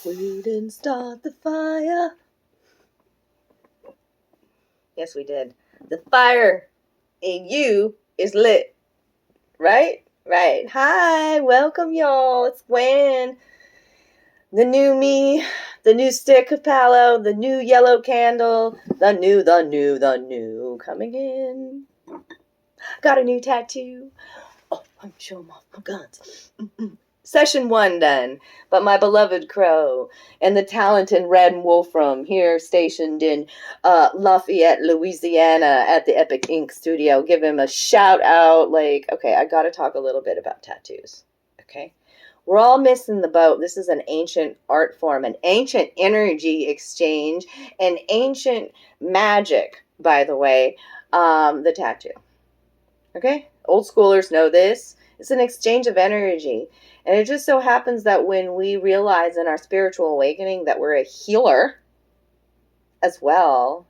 We didn't start the fire. Yes, we did. The fire in you is lit. Right? Right. Hi, welcome y'all. It's Gwyn. The new me, the new stick of tallow, the new yellow candle, the new coming in. Got a new tattoo. Oh, I'm showing off my guns. Session 1 done, but my beloved Crow and the talented Red Wolfram here stationed in Lafayette, Louisiana at the Epic Ink Studio. Give him a shout out. Like, okay, I gotta talk a little bit about tattoos. Okay, we're all missing the boat. This is an ancient art form, an ancient energy exchange, an ancient magic, by the way, the tattoo. Okay, old schoolers know this. It's an exchange of energy. And it just so happens that when we realize in our spiritual awakening that we're a healer as well,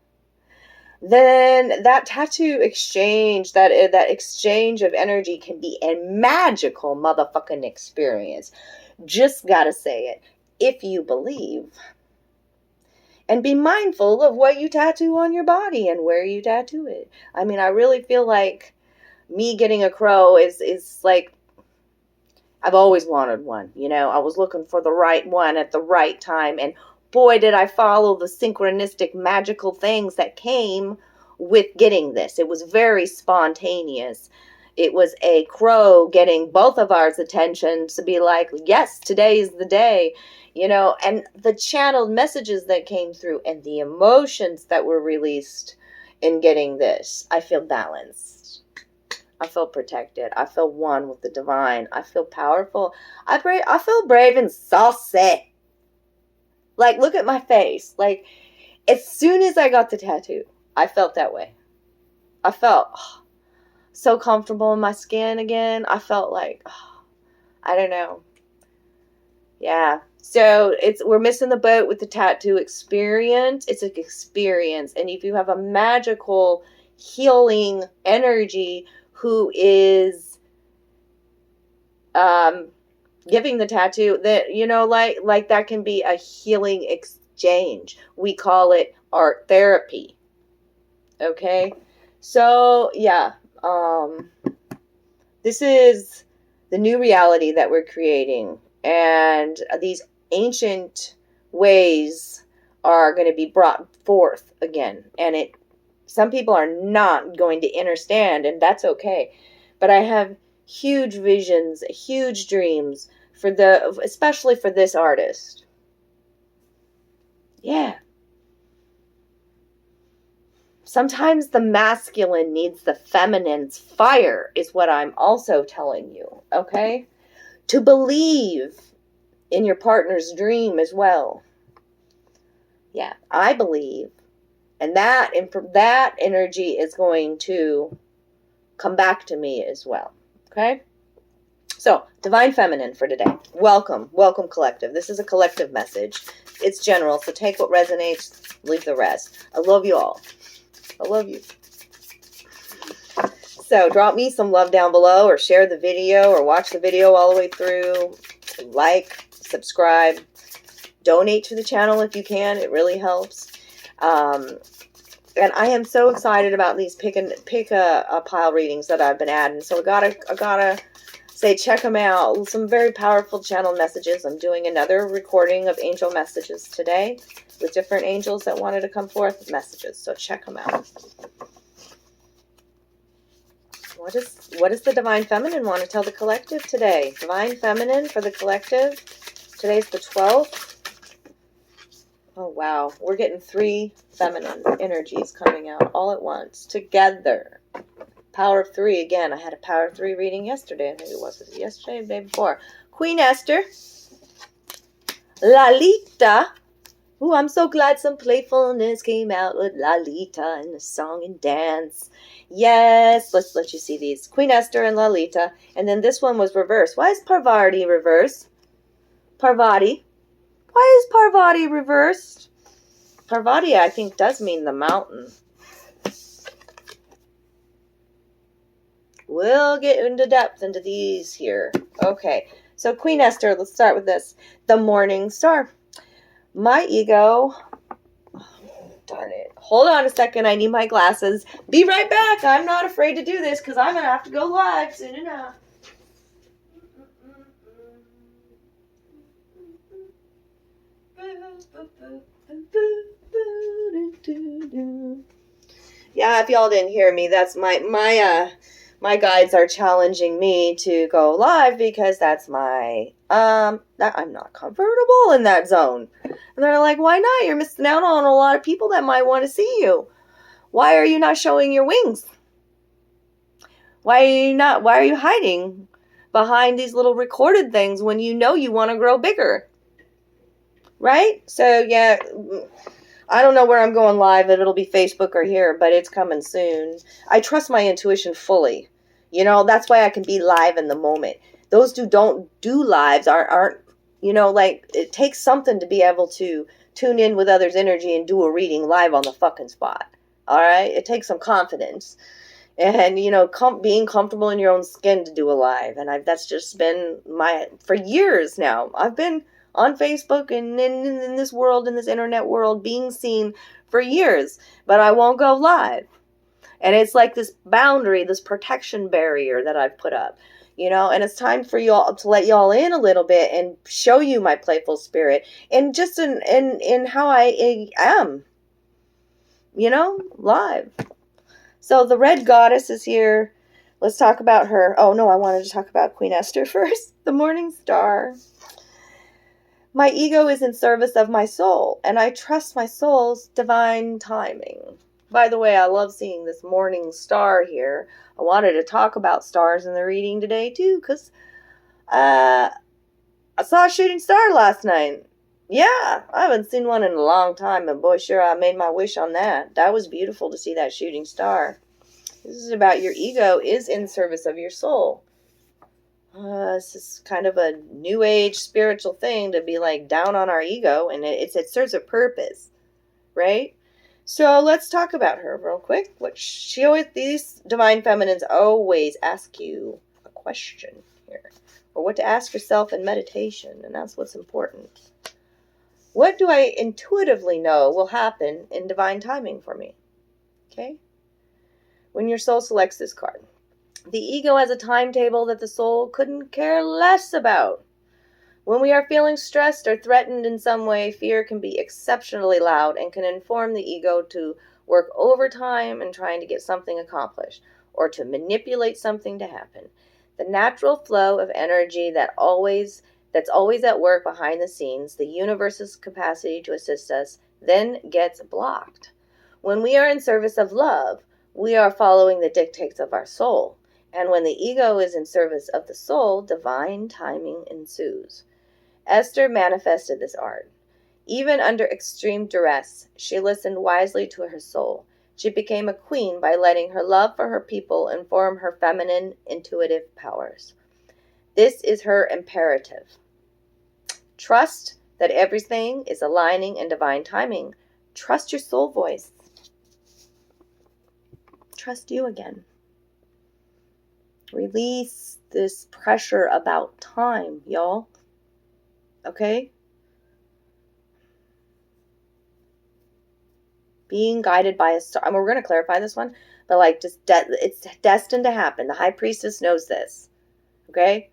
then that tattoo exchange, that exchange of energy can be a magical motherfucking experience. Just gotta say it. If you believe. And be mindful of what you tattoo on your body and where you tattoo it. I mean, I really feel like me getting a crow is like, I've always wanted one, you know. I was looking for the right one at the right time, and boy, did I follow the synchronistic magical things that came with getting this. It was very spontaneous. It was a crow getting both of ours attention to be like, yes, today is the day, you know, and the channeled messages that came through and the emotions that were released in getting this. I feel balanced. I feel protected. I feel one with the divine. I feel powerful. I feel brave and saucy. Like, look at my face. Like, as soon as I got the tattoo, I felt that way. I felt so comfortable in my skin again. I felt like, I don't know. Yeah. So we're missing the boat with the tattoo experience. It's an experience. And if you have a magical healing energy who is giving the tattoo, that, you know, like that can be a healing exchange. We call it art therapy. Okay, so yeah, this is the new reality that we're creating, and these ancient ways are going to be brought forth again, and some people are not going to understand, and that's okay. But I have huge visions, huge dreams especially for this artist. Yeah. Sometimes the masculine needs the feminine's fire, is what I'm also telling you, okay? To believe in your partner's dream as well. Yeah, I believe. And that energy is going to come back to me as well. Okay? So, Divine Feminine for today. Welcome. Welcome, collective. This is a collective message. It's general, so take what resonates, leave the rest. I love you all. I love you. So, drop me some love down below, or share the video, or watch the video all the way through. Like, subscribe. Donate to the channel if you can. It really helps. And I am so excited about these pick a pile readings that I've been adding. So I gotta say, check them out. Some very powerful channel messages. I'm doing another recording of angel messages today with different angels that wanted to come forth with messages. So check them out. What does the Divine Feminine want to tell the collective today? Divine Feminine for the collective. Today's the 12th. Oh, wow. We're getting 3 feminine energies coming out all at once, together. Power of 3 again. I had a Power of 3 reading yesterday. Maybe it was yesterday or the day before. Queen Esther. Lalita. Ooh, I'm so glad some playfulness came out with Lalita in the song and dance. Yes, let's let you see these. Queen Esther and Lalita. And then this one was reversed. Why is Parvati reversed? Parvati. Why is Parvati reversed? Parvati, I think, does mean the mountain. We'll get into depth into these here. Okay, so Queen Esther, let's start with this. The Morning Star. My ego, darn it. Hold on a second. I need my glasses. Be right back. I'm not afraid to do this because I'm going to have to go live soon enough. Yeah, if y'all didn't hear me, that's my guides are challenging me to go live because that's my that I'm not comfortable in that zone. And they're like, "Why not? You're missing out on a lot of people that might want to see you. Why are you not showing your wings? Why are you hiding behind these little recorded things when you know you want to grow bigger?" Right? So, yeah, I don't know where I'm going live, if it'll be Facebook or here, but it's coming soon. I trust my intuition fully. You know, that's why I can be live in the moment. Those who don't do lives aren't, you know, like, it takes something to be able to tune in with others' energy and do a reading live on the fucking spot. All right? It takes some confidence. And, you know, being comfortable in your own skin to do a live. And that's just been for years now. I've been on Facebook and in this world, in this internet world, being seen for years. But I won't go live. And it's like this boundary, this protection barrier that I've put up. You know, and it's time for y'all to let y'all in a little bit and show you my playful spirit. And just in how I am. You know, live. So the red goddess is here. Let's talk about her. Oh, no, I wanted to talk about Queen Esther first. The morning star. My ego is in service of my soul, and I trust my soul's divine timing. By the way, I love seeing this morning star here. I wanted to talk about stars in the reading today, too, because I saw a shooting star last night. Yeah, I haven't seen one in a long time, and boy, sure, I made my wish on that. That was beautiful to see that shooting star. This is about your ego is in service of your soul. This is kind of a new age spiritual thing to be like down on our ego, and it serves a purpose, right? So let's talk about her real quick. These divine feminines always ask you a question here, or what to ask yourself in meditation, and that's what's important. What do I intuitively know will happen in divine timing for me? Okay? When your soul selects this card, the ego has a timetable that the soul couldn't care less about. When we are feeling stressed or threatened in some way, fear can be exceptionally loud and can inform the ego to work overtime in trying to get something accomplished or to manipulate something to happen. The natural flow of energy that's always at work behind the scenes, the universe's capacity to assist us, then gets blocked. When we are in service of love, we are following the dictates of our soul. And when the ego is in service of the soul, divine timing ensues. Esther manifested this art. Even under extreme duress, she listened wisely to her soul. She became a queen by letting her love for her people inform her feminine, intuitive powers. This is her imperative. Trust that everything is aligning in divine timing. Trust your soul voice. Trust you again. Release this pressure about time, y'all. Okay? Being guided by a star. I mean, we're going to clarify this one, but like it's destined to happen. The high priestess knows this. Okay?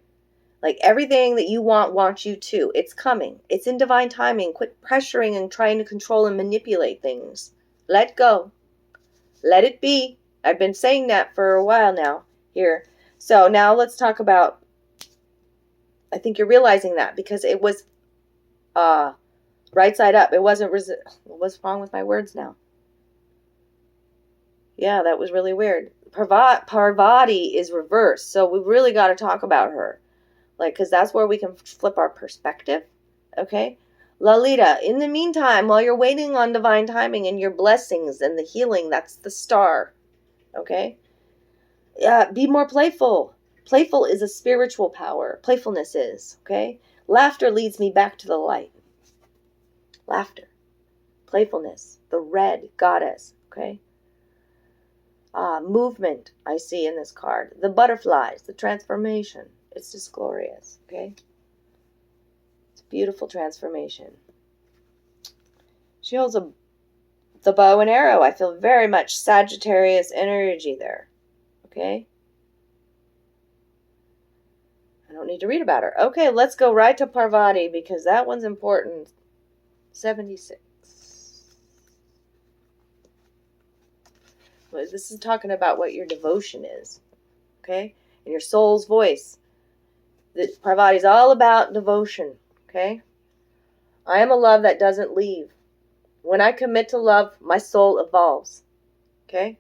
Like everything that you wants you to. It's coming. It's in divine timing. Quit pressuring and trying to control and manipulate things. Let go. Let it be. I've been saying that for a while now. Here. So now let's talk about, I think you're realizing that because it was right side up. It wasn't, what's wrong with my words now? Yeah, that was really weird. Parvati is reversed. So we really got to talk about her. Like, because that's where we can flip our perspective. Okay? Lalita, in the meantime, while you're waiting on divine timing and your blessings and the healing, that's the star. Okay? Be more playful. Playful is a spiritual power. Playfulness is. Okay? Laughter leads me back to the light. Laughter. Playfulness. The red goddess. Okay? Movement I see in this card. The butterflies, the transformation. It's just glorious, okay? It's a beautiful transformation. She holds the bow and arrow. I feel very much Sagittarius energy there. Okay? I don't need to read about her. Okay, let's go right to Parvati because that one's important. 76. Well, this is talking about what your devotion is. Okay? And your soul's voice. Parvati's all about devotion. Okay? I am a love that doesn't leave. When I commit to love, my soul evolves. Okay?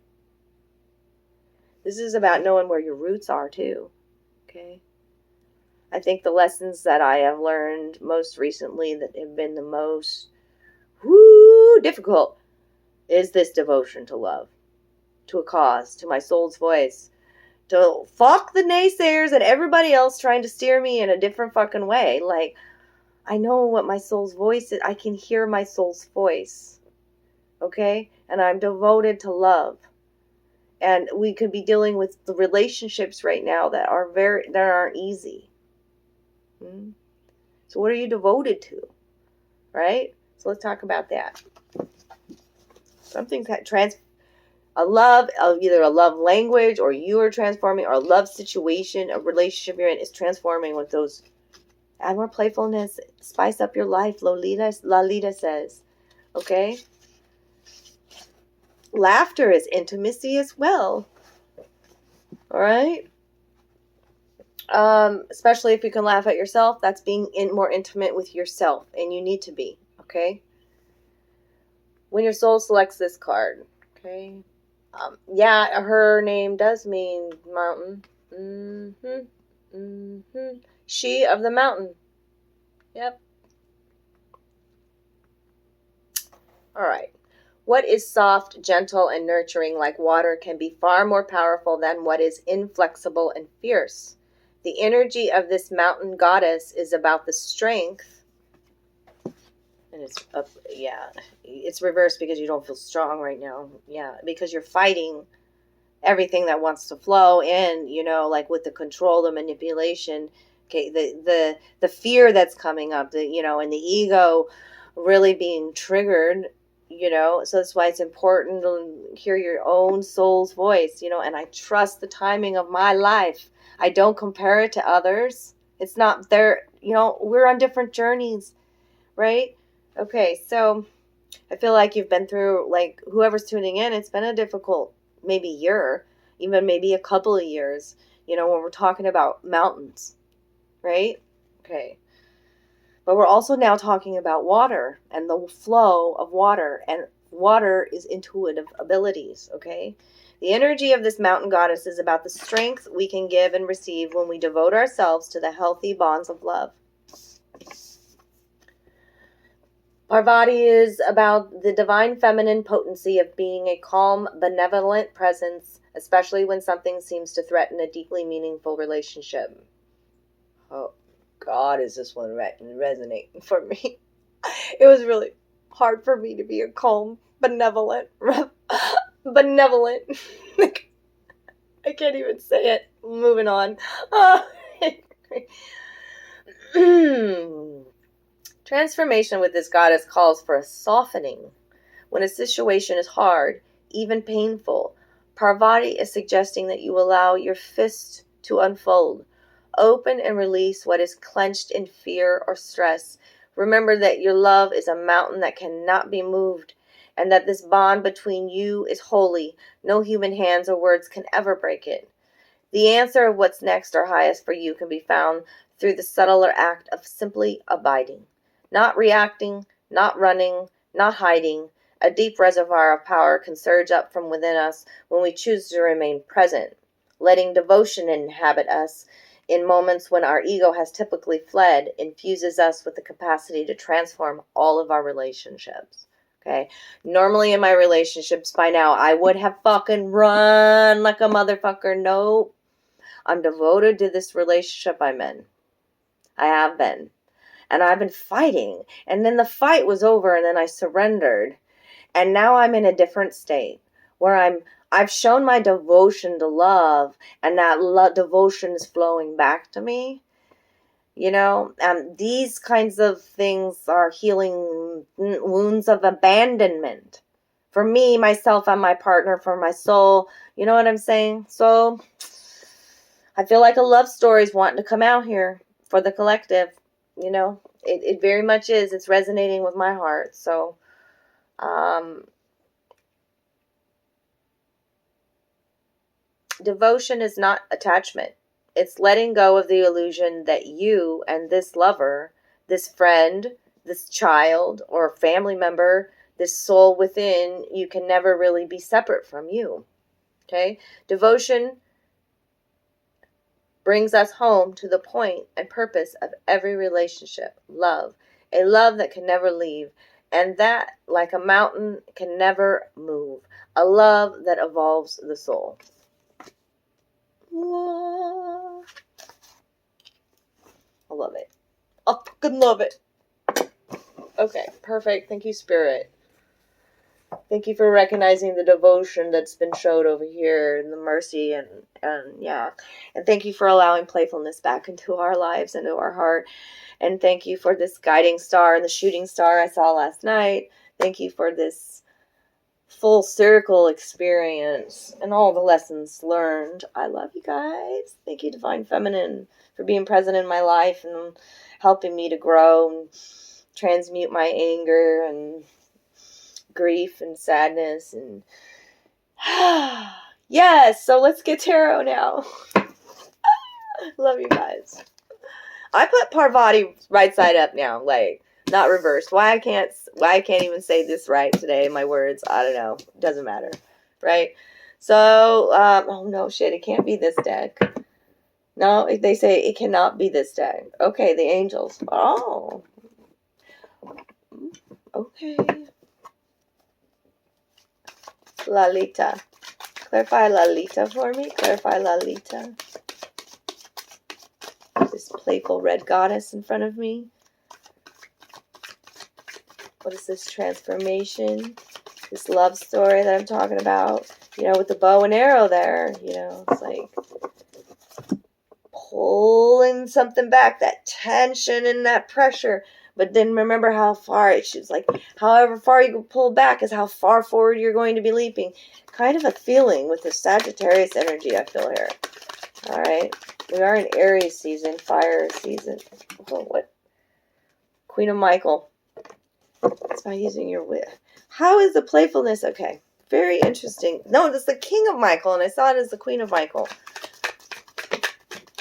This is about knowing where your roots are too. Okay? I think the lessons that I have learned most recently that have been the most difficult is this devotion to love, to a cause, to my soul's voice, to fuck the naysayers and everybody else trying to steer me in a different fucking way. Like, I know what my soul's voice is. I can hear my soul's voice. Okay? And I'm devoted to love. And we could be dealing with the relationships right now that aren't easy. So what are you devoted to? Right? So let's talk about that. Something's either a love language, or you are transforming, or a love situation, a relationship you're in is transforming with those. Add more playfulness, spice up your life, Lalita says. Okay? Laughter is intimacy as well. All right? Especially if you can laugh at yourself, that's being more intimate with yourself, and you need to be. Okay? When your soul selects this card, okay? Yeah, her name does mean mountain. She of the mountain. Yep. All right. What is soft, gentle, and nurturing like water can be far more powerful than what is inflexible and fierce. The energy of this mountain goddess is about the strength. And it's up, yeah. It's reversed because you don't feel strong right now. Yeah, because you're fighting everything that wants to flow in, like with the control, the manipulation, okay, the fear that's coming up, and the ego really being triggered, so that's why it's important to hear your own soul's voice, and I trust the timing of my life. I don't compare it to others. It's not there, we're on different journeys, right? Okay, so I feel like you've been through, like, whoever's tuning in, it's been a difficult maybe year, even maybe a couple of years, when we're talking about mountains, right? Okay. But we're also now talking about water and the flow of water, and water is intuitive abilities, okay? The energy of this mountain goddess is about the strength we can give and receive when we devote ourselves to the healthy bonds of love. Parvati is about the divine feminine potency of being a calm, benevolent presence, especially when something seems to threaten a deeply meaningful relationship. Oh, God, is this one resonating for me? It was really hard for me to be a calm, benevolent. I can't even say it. Moving on. Transformation with this goddess calls for a softening. When a situation is hard, even painful, Parvati is suggesting that you allow your fist to unfold. Open and release what is clenched in fear or stress. Remember that your love is a mountain that cannot be moved, and that this bond between you is holy. No human hands or words can ever break it. The answer of what's next or highest for you can be found through the subtler act of simply abiding. Not reacting, not running, not hiding. A deep reservoir of power can surge up from within us when we choose to remain present, letting devotion inhabit us in moments when our ego has typically fled, infuses us with the capacity to transform all of our relationships. Okay? Normally in my relationships by now, I would have fucking run like a motherfucker. Nope. I'm devoted to this relationship I'm in. I have been. And I've been fighting. And then the fight was over and then I surrendered. And now I'm in a different state where I've shown my devotion to love, and that devotion is flowing back to me. These kinds of things are healing wounds of abandonment. For me, myself, and my partner, for my soul. You know what I'm saying? So I feel like a love story is wanting to come out here for the collective. You know, it very much is. It's resonating with my heart. So, devotion is not attachment. It's letting go of the illusion that you and this lover, this friend, this child or family member, this soul within, you can never really be separate from you. Okay? Devotion brings us home to the point and purpose of every relationship. Love. A love that can never leave. And that, like a mountain, can never move. A love that evolves the soul. I love it. I fucking love it. Okay, perfect. Thank you, Spirit. Thank you for recognizing the devotion that's been showed over here and the mercy and yeah. And thank you for allowing playfulness back into our lives, into our heart. And thank you for this guiding star and the shooting star I saw last night. Thank you for this full circle experience and all the lessons learned. I love you guys. Thank you, Divine Feminine, for being present in my life and helping me to grow and transmute my anger and grief and sadness. And yes, so let's get tarot now. Love you guys. I put Parvati right side up now, like not reversed. Why I can't even say this right today, my words, I don't know. Doesn't matter. Right? So, oh no, shit, it can't be this deck. No, they say it cannot be this deck. Okay, the angels. Oh. Okay. Lalita. Clarify Lalita for me. Clarify Lalita. This playful red goddess in front of me. What is this transformation? This love story that I'm talking about. You know, with the bow and arrow there. You know, it's like pulling something back. That tension and that pressure. But then remember how far it shoots. Like, however far you can pull back is how far forward you're going to be leaping. Kind of a feeling with the Sagittarius energy I feel here. Alright. We are in Aries season. Fire season. Oh, what? Queen of Michael. It's by using your wit. How is the playfulness? Okay. Very interesting. No, that's the King of Michael, and I saw it as the Queen of Michael.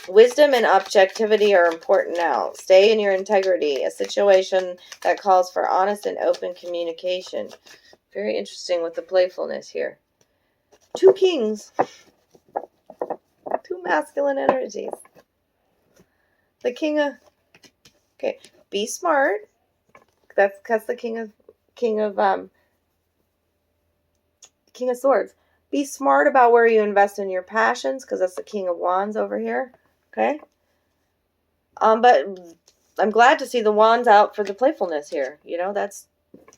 Wisdom and objectivity are important now. Stay in your integrity. A situation that calls for honest and open communication. Very interesting with the playfulness here. Two kings. Two masculine energies. The king of... Okay. Be smart. That's the king of Swords. Be smart about where you invest in your passions, because that's the King of Wands over here. Okay. But I'm glad to see the wands out for the playfulness here. You know, that's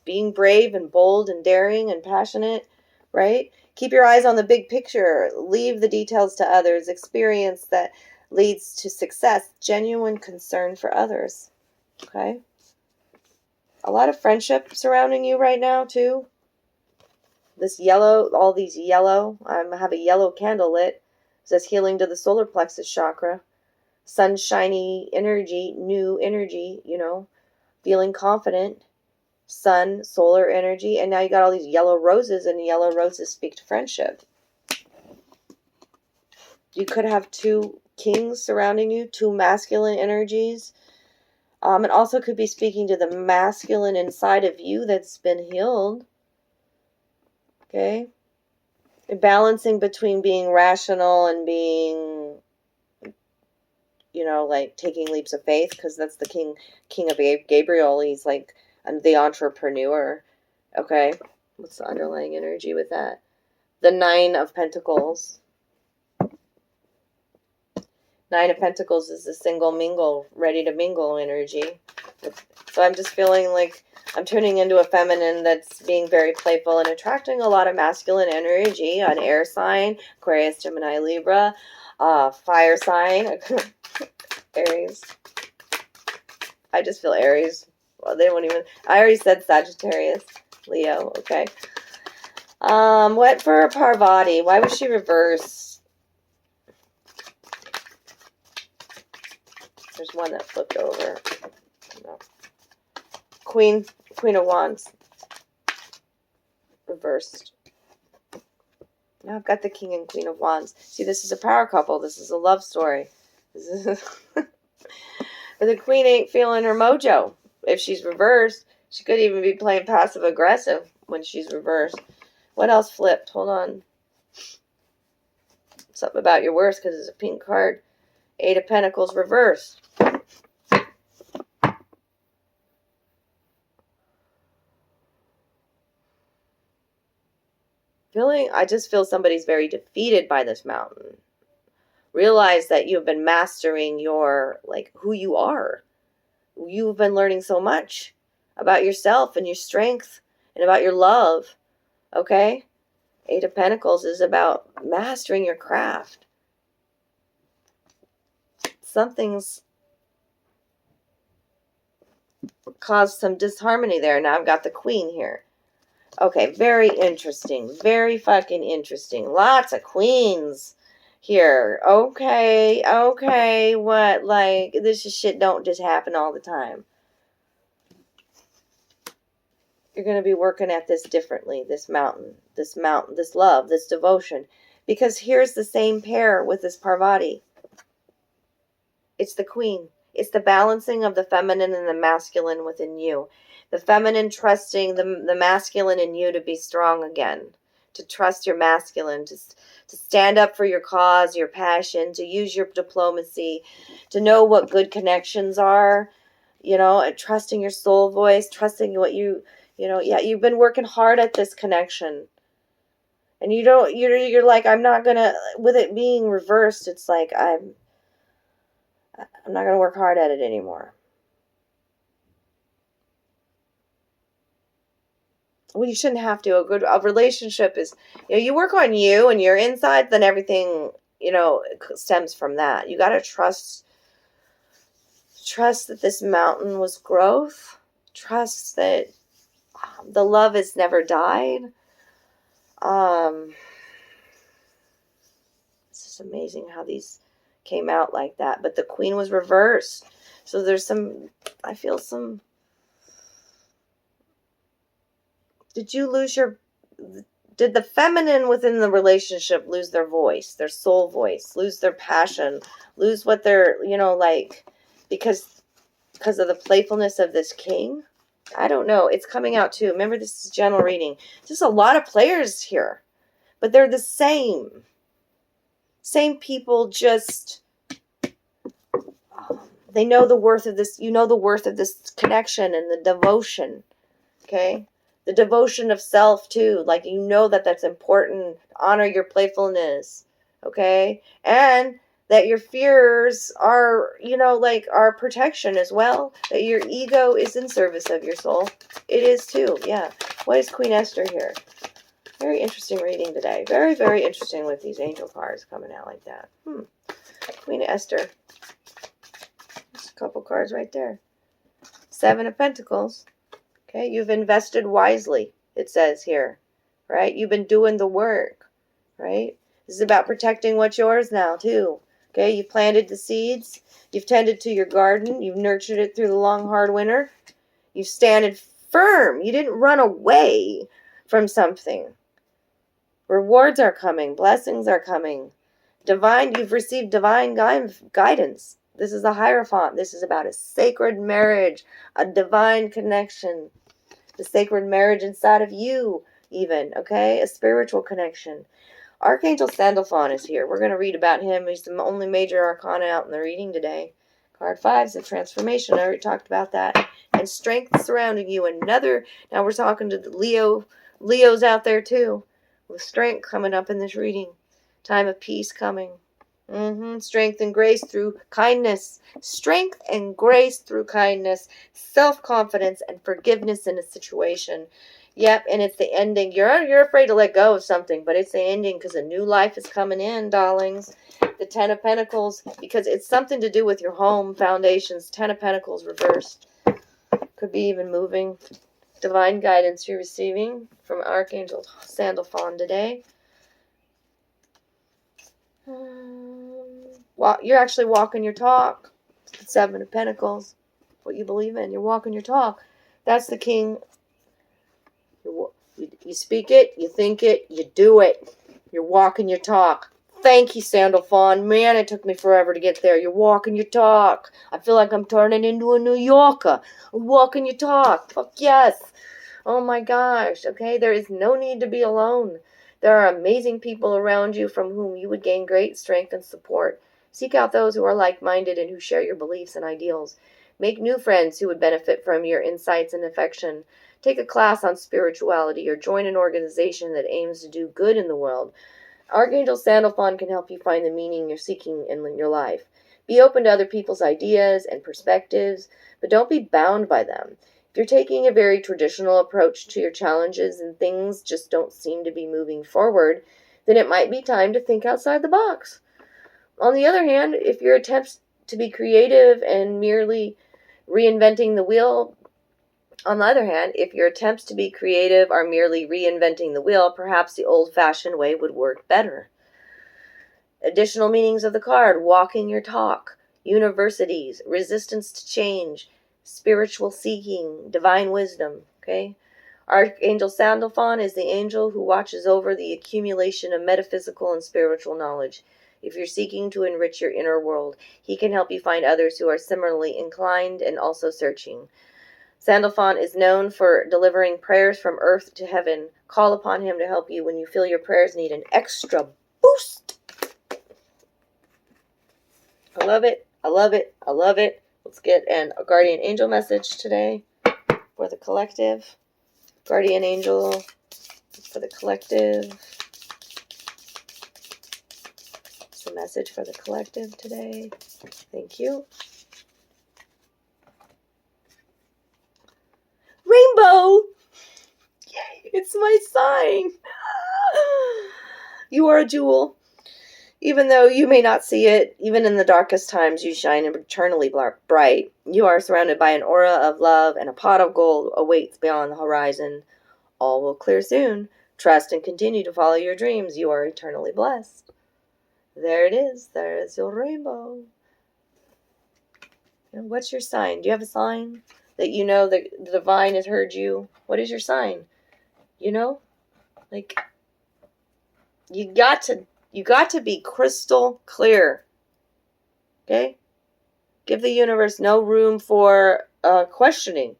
being brave and bold and daring and passionate, right? Keep your eyes on the big picture. Leave the details to others. Experience that leads to success. Genuine concern for others. Okay. A lot of friendship surrounding you right now, too. This yellow, all these yellow. I have a yellow candle lit. It says healing to the solar plexus chakra. Sunshiny energy, new energy, you know. Feeling confident. Sun, solar energy. And now you got all these yellow roses, and the yellow roses speak to friendship. You could have two kings surrounding you, two masculine energies. It also could be speaking to the masculine inside of you that's been healed. Okay? Balancing between being rational and being, you know, like taking leaps of faith, because that's the king of Gabriel. He's like the entrepreneur. Okay? What's the underlying energy with that? The Nine of Pentacles. Nine of Pentacles is the single mingle, ready to mingle energy. So I'm just feeling like I'm tuning into a feminine that's being very playful and attracting a lot of masculine energy. An air sign, Aquarius, Gemini, Libra, fire sign, Aries. I just feel Aries Well, they won't even. I already said Sagittarius, Leo. Okay. What for Parvati? Why was she reversed? There's one that flipped over. No. Queen of Wands. Reversed. Now I've got the King and Queen of Wands. See, this is a power couple. This is a love story. This is but the Queen ain't feeling her mojo. If she's reversed, she could even be playing passive aggressive when she's reversed. What else flipped? Hold on. Something about your worst because it's a pink card. 8 of Pentacles reversed. I just feel somebody's very defeated by this mountain. Realize that you've been mastering your, like, who you are. You've been learning so much about yourself and your strength and about your love. Okay? 8 of Pentacles is about mastering your craft. Something's caused some disharmony there. Now I've got the Queen here. Okay, very interesting. Very fucking interesting. Lots of queens here. Okay, what? Like, this shit don't just happen all the time. You're going to be working at this differently, this mountain, this love, this devotion. Because here's the same pair with this Parvati. It's the Queen. It's the balancing of the feminine and the masculine within you. The feminine trusting the masculine in you to be strong again. To trust your masculine. To stand up for your cause, your passion. To use your diplomacy. To know what good connections are. You know, and trusting your soul voice. Trusting what you've been working hard at this connection. And you're like, I'm not going to, with it being reversed, it's like, I'm not going to work hard at it anymore. Well, you shouldn't have to. A relationship is, you work on you and your inside, then everything, stems from that. You got to trust that this mountain was growth. Trust that the love has never died. It's just amazing how these came out like that. But the Queen was reversed. So there's I feel some... Did the feminine within the relationship lose their voice, their soul voice, lose their passion, lose what they're, because of the playfulness of this king? I don't know. It's coming out too. Remember, this is general reading. There's a lot of players here, but they're the same. Same people, just they know the worth of this. You know the worth of this connection and the devotion. Okay? The devotion of self, too. Like, that's important. Honor your playfulness. Okay? And that your fears are, are protection as well. That your ego is in service of your soul. It is, too. Yeah. What is Queen Esther here? Very interesting reading today. Very, very interesting with these angel cards coming out like that. Queen Esther. There's a couple cards right there. 7 of Pentacles. Okay, you've invested wisely, it says here, right? You've been doing the work, right? This is about protecting what's yours now, too. Okay, you've planted the seeds. You've tended to your garden. You've nurtured it through the long, hard winter. You've standed firm. You didn't run away from something. Rewards are coming. Blessings are coming. You've received divine guidance. This is a Hierophant. This is about a sacred marriage, a divine connection. The sacred marriage inside of you, even, okay? A spiritual connection. Archangel Sandalphon is here. We're going to read about him. He's the only major arcana out in the reading today. Card 5 is a transformation. I already talked about that. And strength surrounding you. Now we're talking to the Leos out there too. With strength coming up in this reading. Time of peace coming. Strength and grace through kindness. Strength and grace through kindness. Self-confidence and forgiveness in a situation. Yep, and it's the ending. You're afraid to let go of something, but it's the ending because a new life is coming in, darlings. The 10 of Pentacles, because it's something to do with your home foundations. 10 of Pentacles reversed. Could be even moving. Divine guidance you're receiving from Archangel Sandalphon today. You're actually walking your talk. Seven of Pentacles. What you believe in. You're walking your talk. That's the king. You speak it, you think it, you do it. You're walking your talk. Thank you, Sandalphon. Man, it took me forever to get there. You're walking your talk. I feel like I'm turning into a New Yorker. I'm walking your talk. Fuck yes. Oh my gosh. Okay, there is no need to be alone. There are amazing people around you from whom you would gain great strength and support. Seek out those who are like-minded and who share your beliefs and ideals. Make new friends who would benefit from your insights and affection. Take a class on spirituality or join an organization that aims to do good in the world. Archangel Sandalphon can help you find the meaning you're seeking in your life. Be open to other people's ideas and perspectives, but don't be bound by them. If you're taking a very traditional approach to your challenges and things just don't seem to be moving forward, then it might be time to think outside the box. On the other hand, if your attempts to be creative and merely reinventing the wheel On the other hand, if your attempts to be creative are merely reinventing the wheel, perhaps the old-fashioned way would work better. Additional meanings of the card: walking your talk, universities, resistance to change, spiritual seeking, divine wisdom. Okay? Archangel Sandalphon is the angel who watches over the accumulation of metaphysical and spiritual knowledge. If you're seeking to enrich your inner world, he can help you find others who are similarly inclined and also searching. Sandalphon is known for delivering prayers from earth to heaven. Call upon him to help you when you feel your prayers need an extra boost. I love it. I love it. I love it. Let's get a guardian angel message today for the collective. Guardian angel for the collective. It's the message for the collective today. Thank you. Rainbow! Yay, it's my sign. You are a jewel. Even though you may not see it, even in the darkest times, you shine eternally bright. You are surrounded by an aura of love, and a pot of gold awaits beyond the horizon. All will clear soon. Trust and continue to follow your dreams. You are eternally blessed. There it is. There is your rainbow. And what's your sign? Do you have a sign that you know that the divine has heard you? What is your sign? You know? Like, you got to be crystal clear. Okay? Give the universe no room for questioning.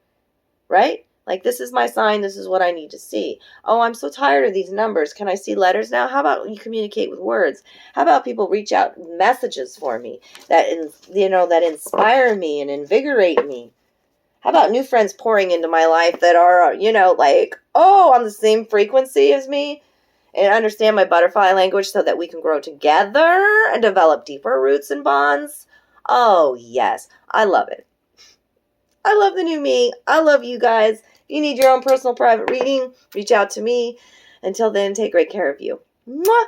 Right? Like, this is my sign. This is what I need to see. Oh, I'm so tired of these numbers. Can I see letters now? How about you communicate with words? How about people reach out messages for me that inspire me and invigorate me? How about new friends pouring into my life that are, on the same frequency as me and understand my butterfly language so that we can grow together and develop deeper roots and bonds? Oh, yes. I love it. I love the new me. I love you guys. If you need your own personal private reading, reach out to me. Until then, take great care of you. Mwah!